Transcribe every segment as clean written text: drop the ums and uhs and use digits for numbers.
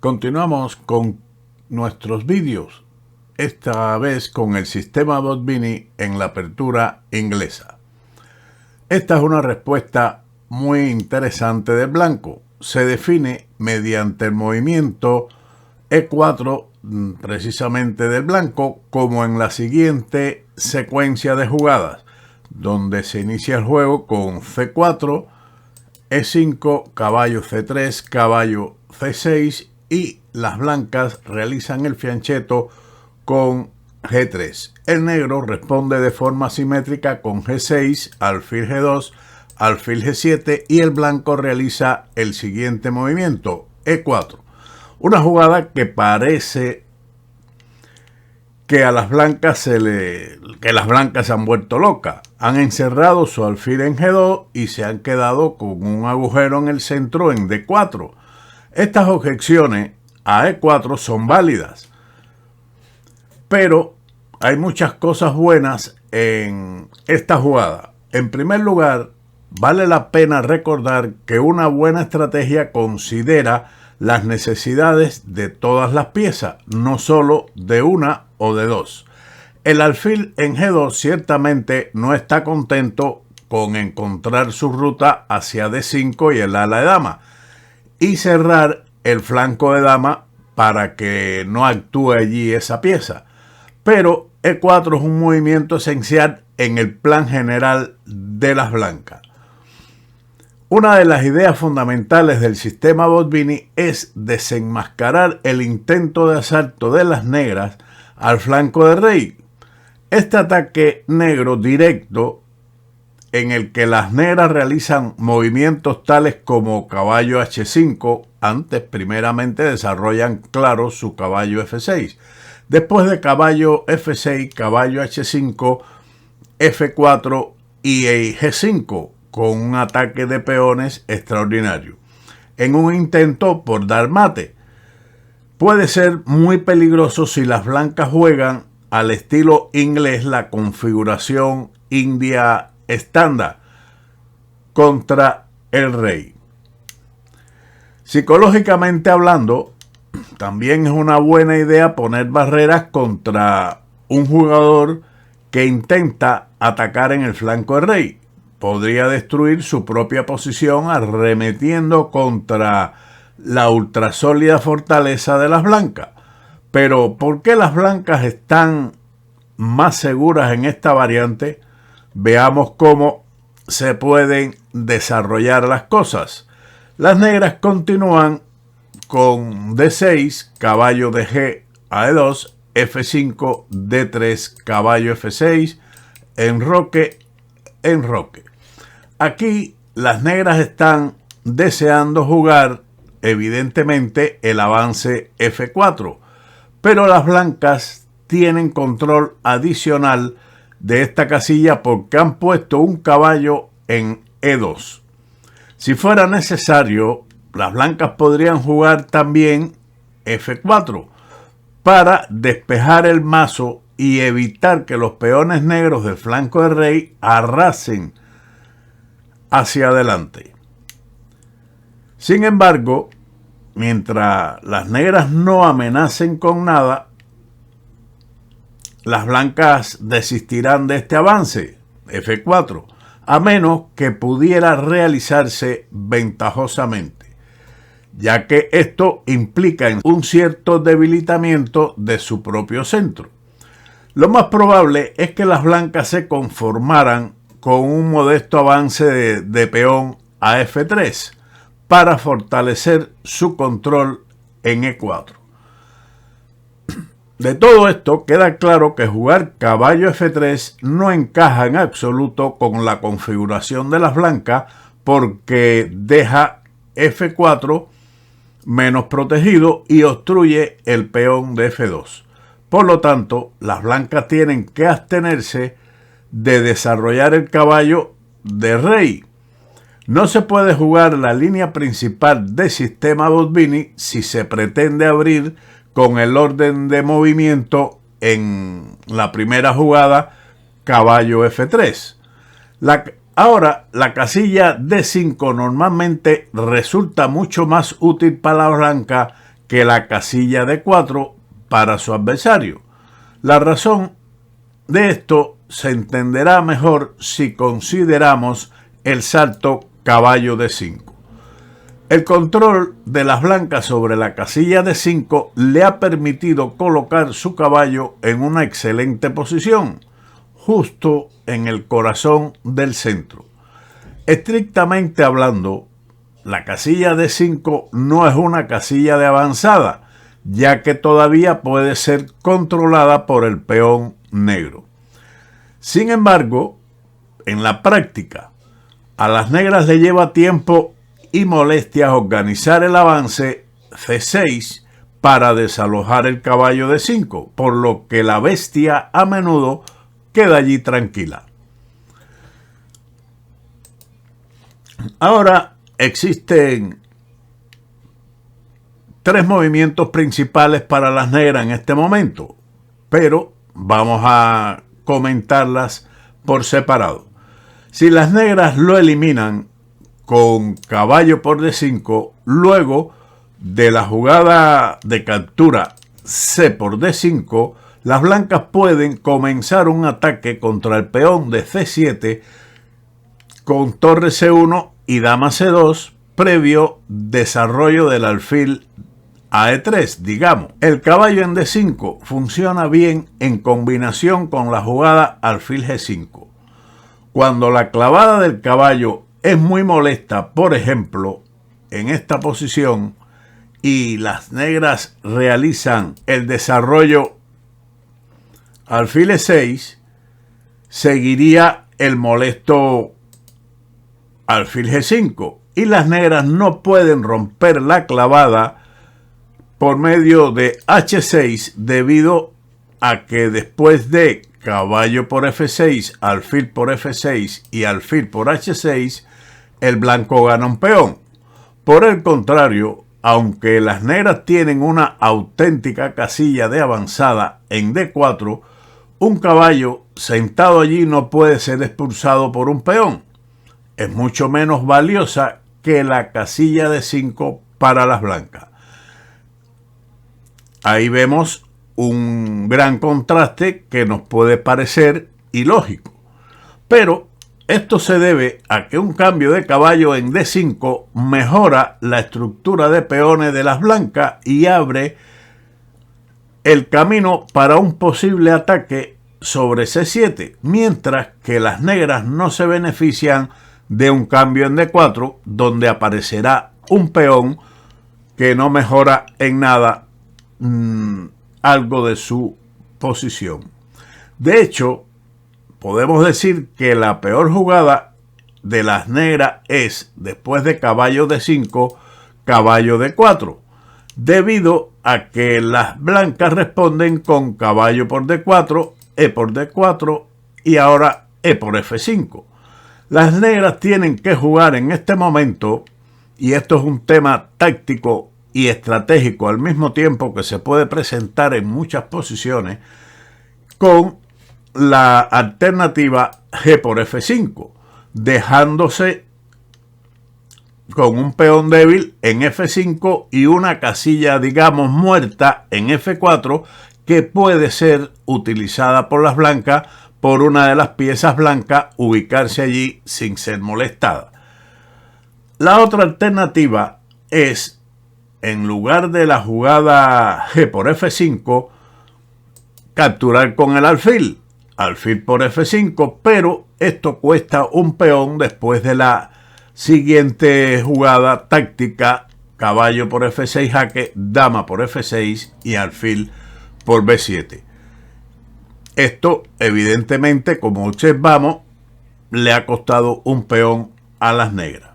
Continuamos con nuestros vídeos, esta vez con el sistema Bot-Bini en la apertura inglesa. Esta es una respuesta muy interesante del blanco. Se define mediante el movimiento E4 precisamente del blanco, como en la siguiente secuencia de jugadas, donde se inicia el juego con C4, E5, caballo C3, caballo C6 y las blancas realizan el fianchetto con G3. El negro responde de forma simétrica con G6, alfil G2, alfil G7 y el blanco realiza el siguiente movimiento, E4. Una jugada que parece que a las blancas se han vuelto locas. Han encerrado su alfil en G2 y se han quedado con un agujero en el centro en D4. Estas objeciones a E4 son válidas, pero hay muchas cosas buenas en esta jugada. En primer lugar, vale la pena recordar que una buena estrategia considera las necesidades de todas las piezas, no solo de una o de dos. El alfil en G2 ciertamente no está contento con encontrar su ruta hacia D5 y el ala de dama y cerrar el flanco de dama para que no actúe allí esa pieza. Pero E4 es un movimiento esencial en el plan general de las blancas. Una de las ideas fundamentales del sistema Bot-Bini es desenmascarar el intento de asalto de las negras al flanco de rey. Este ataque negro directo, en el que las negras realizan movimientos tales como caballo H5, antes primeramente desarrollan claro su caballo F6. Después de caballo F6, caballo H5, F4 y G5, con un ataque de peones extraordinario, en un intento por dar mate. Puede ser muy peligroso si las blancas juegan al estilo inglés la configuración india estándar contra el rey. Psicológicamente hablando, también es una buena idea poner barreras contra un jugador que intenta atacar en el flanco del rey. Podría destruir su propia posición arremetiendo contra la ultrasólida fortaleza de las blancas. Pero ¿por qué las blancas están más seguras en esta variante? Veamos cómo se pueden desarrollar las cosas. Las negras continúan con D6, caballo de G a E2, F5, D3, caballo F6, enroque. Aquí las negras están deseando jugar evidentemente el avance F4, pero las blancas tienen control adicional de esta casilla porque han puesto un caballo en E2. Si fuera necesario, las blancas podrían jugar también F4 para despejar el mazo y evitar que los peones negros del flanco del rey arrasen hacia adelante. Sin embargo, mientras las negras no amenacen con nada, las blancas desistirán de este avance, F4, a menos que pudiera realizarse ventajosamente, ya que esto implica un cierto debilitamiento de su propio centro. Lo más probable es que las blancas se conformaran con un modesto avance de peón a F3 para fortalecer su control en E4. De todo esto queda claro que jugar caballo F3 no encaja en absoluto con la configuración de las blancas porque deja F4 menos protegido y obstruye el peón de F2. Por lo tanto, las blancas tienen que abstenerse de desarrollar el caballo de rey. No se puede jugar la línea principal del sistema Bot-Bini si se pretende abrir con el orden de movimiento en la primera jugada caballo F3. Ahora, la casilla D5 normalmente resulta mucho más útil para la blanca que la casilla de 4 para su adversario. La razón de esto se entenderá mejor si consideramos el salto caballo de 5. El control de las blancas sobre la casilla de 5 le ha permitido colocar su caballo en una excelente posición, justo en el corazón del centro. Estrictamente hablando, la casilla de 5 no es una casilla de avanzada, ya que todavía puede ser controlada por el peón negro. Sin embargo, en la práctica, a las negras le lleva tiempo y molestias organizar el avance C6 para desalojar el caballo de 5, por lo que la bestia a menudo queda allí tranquila. Ahora existen 3 movimientos principales para las negras en este momento, pero vamos a comentarlas por separado. Si las negras lo eliminan con caballo por D5, luego de la jugada de captura C por D5, las blancas pueden comenzar un ataque contra el peón de C7 con torre C1 y dama C2, previo desarrollo del alfil a E3, digamos. El caballo en D5 funciona bien en combinación con la jugada alfil G5. Cuando la clavada del caballo es muy molesta, por ejemplo, en esta posición, y las negras realizan el desarrollo alfil E6, seguiría el molesto alfil G5, y las negras no pueden romper la clavada por medio de H6 debido a que después de caballo por F6, alfil por F6 y alfil por H6, el blanco gana un peón. Por el contrario, aunque las negras tienen una auténtica casilla de avanzada en D4, un caballo sentado allí no puede ser expulsado por un peón. Es mucho menos valiosa que la casilla de 5 para las blancas. Ahí vemos un gran contraste que nos puede parecer ilógico, pero esto se debe a que un cambio de caballo en D5 mejora la estructura de peones de las blancas y abre el camino para un posible ataque sobre C7, mientras que las negras no se benefician de un cambio en D4, donde aparecerá un peón que no mejora en nada algo de su posición. De hecho, podemos decir que la peor jugada de las negras es, después de caballo D5, caballo D4, debido a que las blancas responden con caballo por D4, E por D4 y ahora E por F5. Las negras tienen que jugar en este momento, y esto es un tema táctico y estratégico al mismo tiempo que se puede presentar en muchas posiciones, con la alternativa G por F5, dejándose con un peón débil en F5 y una casilla, digamos, muerta en F4, que puede ser utilizada por las blancas por una de las piezas blancas ubicarse allí sin ser molestada. La otra alternativa es, en lugar de la jugada G por F5, capturar con el alfil por F5, pero esto cuesta un peón después de la siguiente jugada táctica: caballo por F6 jaque, dama por F6 y alfil por B7. Esto, evidentemente, como observamos, le ha costado un peón a las negras.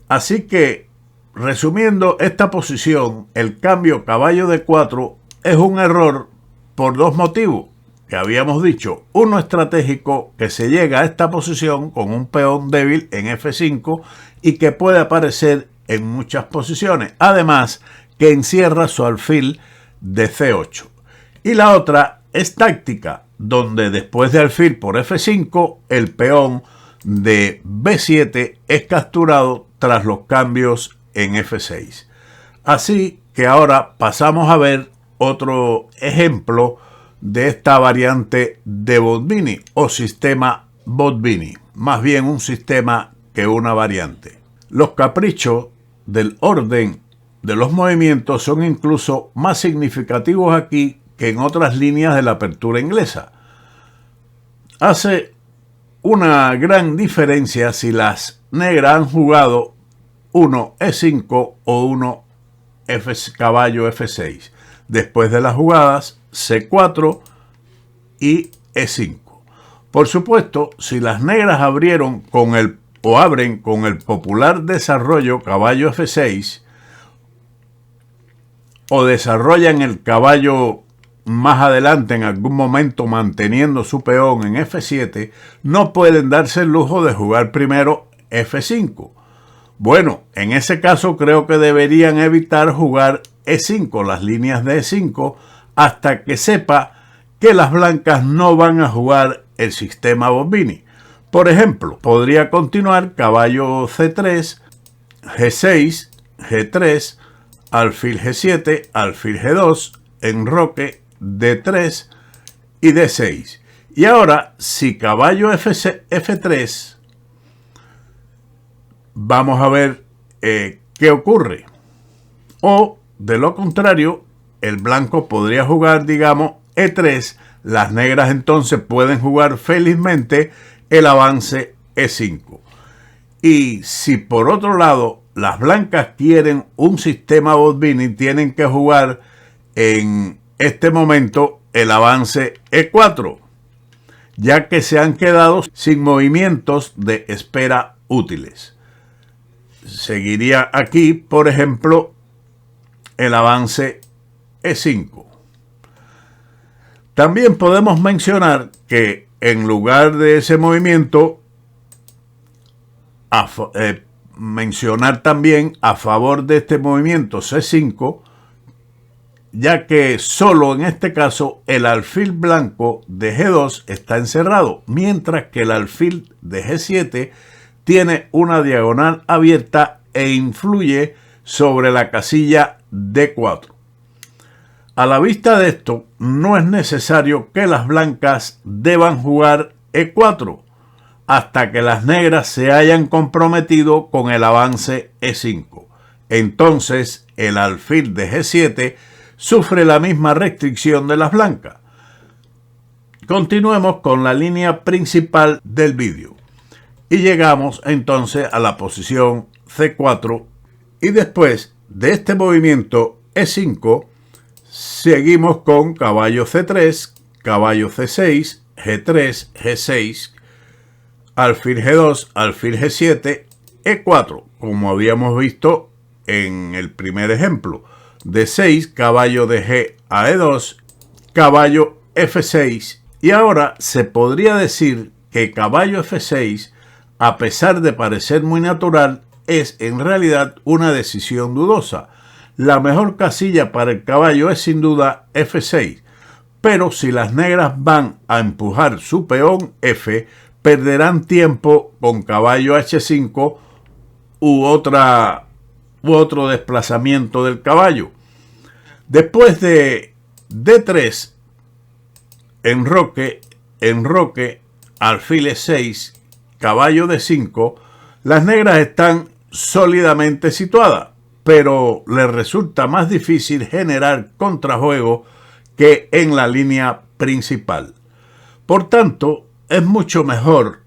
Así que, resumiendo esta posición, el cambio caballo D4 es un error por 2 motivos que habíamos dicho. Uno estratégico, que se llega a esta posición con un peón débil en F5 y que puede aparecer en muchas posiciones. Además, que encierra su alfil de C8. Y la otra es táctica, donde después de alfil por F5, el peón de B7 es capturado tras los cambios en F6. Así que ahora pasamos a ver otro ejemplo de esta variante de Botbini o sistema Botbini, más bien un sistema que una variante. Los caprichos del orden de los movimientos son incluso más significativos aquí que en otras líneas de la apertura inglesa. Hace una gran diferencia si las negras han jugado 1 E5 o 1 caballo F6, después de las jugadas C4 y E5. Por supuesto, si las negras abren con el popular desarrollo caballo F6 o desarrollan el caballo más adelante en algún momento manteniendo su peón en F7, no pueden darse el lujo de jugar primero F5. Bueno, en ese caso creo que deberían evitar jugar E5, las líneas de E5, hasta que sepa que las blancas no van a jugar el sistema Botbini. Por ejemplo, podría continuar caballo C3, G6, G3, alfil G7, alfil G2, enroque D3 y D6. Y ahora, si caballo F3, vamos a ver qué ocurre. O, de lo contrario, el blanco podría jugar, digamos, E3. Las negras entonces pueden jugar felizmente el avance E5. Y si por otro lado las blancas quieren un sistema Botbini, tienen que jugar en este momento el avance E4, ya que se han quedado sin movimientos de espera útiles. Seguiría aquí, por ejemplo, el avance E5. También podemos mencionar que en lugar de ese movimiento, mencionar también a favor de este movimiento C5, ya que solo en este caso el alfil blanco de G2 está encerrado, mientras que el alfil de G7 tiene una diagonal abierta e influye sobre la casilla D4. A la vista de esto, no es necesario que las blancas deban jugar E4 hasta que las negras se hayan comprometido con el avance E5. Entonces, el alfil de G7 sufre la misma restricción de las blancas. Continuemos con la línea principal del vídeo y llegamos entonces a la posición C4 y después de este movimiento E5 seguimos con caballo C3, caballo C6, G3, G6, alfil G2, alfil G7, E4, como habíamos visto en el primer ejemplo. D6, caballo de G a E2, caballo F6. Y ahora se podría decir que caballo F6, a pesar de parecer muy natural, es en realidad una decisión dudosa. La mejor casilla para el caballo es sin duda F6, pero si las negras van a empujar su peón F, perderán tiempo con caballo H5 u otro desplazamiento del caballo. Después de D3, enroque, alfil E6, caballo D5, las negras están sólidamente situadas, pero les resulta más difícil generar contrajuego que en la línea principal. Por tanto, es mucho mejor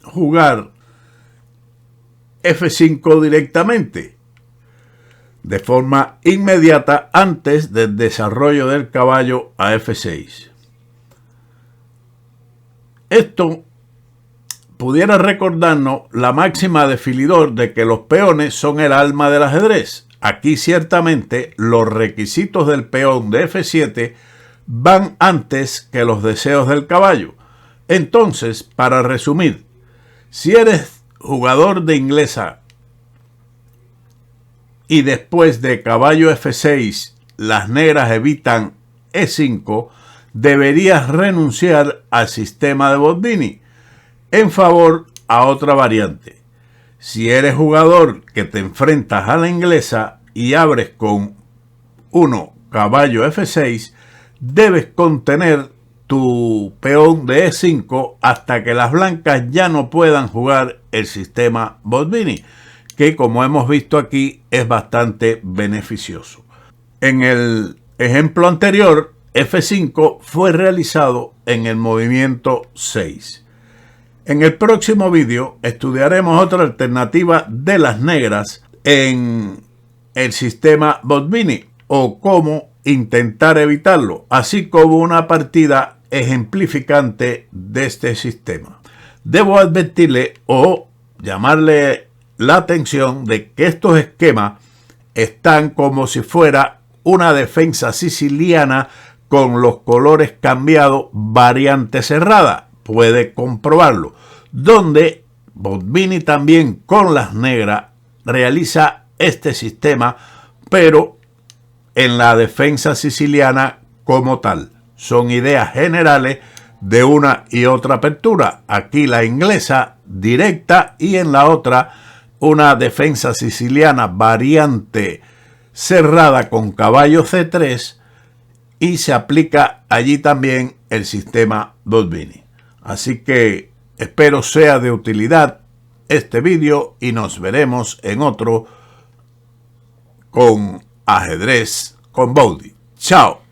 jugar F5 directamente, de forma inmediata antes del desarrollo del caballo a F6. Esto pudiera recordarnos la máxima de Philidor de que los peones son el alma del ajedrez. Aquí ciertamente los requisitos del peón de F7 van antes que los deseos del caballo. Entonces, para resumir, si eres jugador de inglesa y después de caballo F6 las negras evitan E5, deberías renunciar al sistema de Botbini en favor a otra variante. Si eres jugador que te enfrentas a la inglesa y abres con 1 caballo F6, debes contener tu peón de E5 hasta que las blancas ya no puedan jugar el sistema Botbini, que como hemos visto aquí es bastante beneficioso. En el ejemplo anterior, F5 fue realizado en el movimiento 6. En el próximo vídeo estudiaremos otra alternativa de las negras en el sistema Botbini o cómo intentar evitarlo, así como una partida ejemplificante de este sistema. Debo advertirle o llamarle la atención de que estos esquemas están como si fuera una defensa siciliana con los colores cambiados, variante cerrada. Puede comprobarlo. Donde Botbini también con las negras realiza este sistema, pero en la defensa siciliana como tal. Son ideas generales de una y otra apertura. Aquí la inglesa directa y en la otra una defensa siciliana variante cerrada con caballo C3 y se aplica allí también el sistema Botbini. Así que espero sea de utilidad este vídeo y nos veremos en otro con ajedrez con Bowdy. Chao.